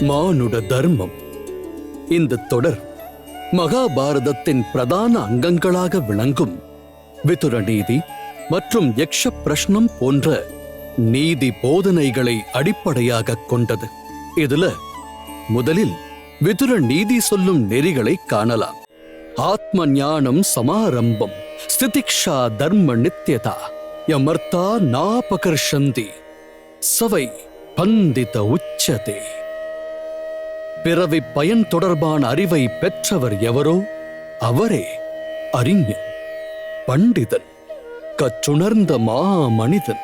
மானுட தர்மம். இந்த தொடர் மகாபாரதத்தின் பிரதான அங்கங்களாக விளங்கும் விதுர நீதி மற்றும் யக்ஷ பிரஷ்னம் போன்ற நீதி போதனைகளை அடிப்படையாக கொண்டது. இதுல முதலில் விதுர நீதி சொல்லும் நெறிகளை காணலாம். ஆத்ம ஞானம் சமாரம்பம் ஸ்திதிக்ஷா தர்ம நித்யதா யமர்த்தா நாபகர்ஷந்தி சவை பந்தித உச்சதே. பிறவி பயன் தொடர்பான அறிவை பெற்றவர் எவரோ அவரே அறிஞன், பண்டிதன், கற்றுணர்ந்த மனிதன்.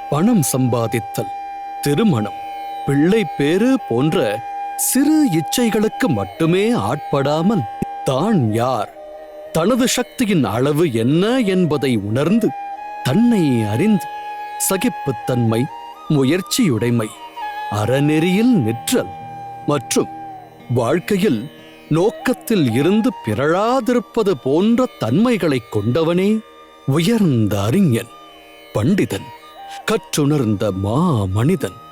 பணம் சம்பாதித்தல், திருமணம், பிள்ளை பேறு போன்ற சிறு இச்சைகளுக்கு மட்டுமே ஆட்படாமல் தான் யார், தனது சக்தியின் அளவு என்ன என்பதை உணர்ந்து தன்னை அறிந்து சகிப்புத்தன்மை, முயற்சியுடைமை, அறநெறியில் நிற்றல் மற்றும் வாழ்க்கையில் நோக்கத்தில் இருந்து பிறழாதிருப்பது போன்ற தன்மைகளைக் கொண்டவனே உயர்ந்த அறிஞன், பண்டிதன், கற்றுணர்ந்த மனிதன்.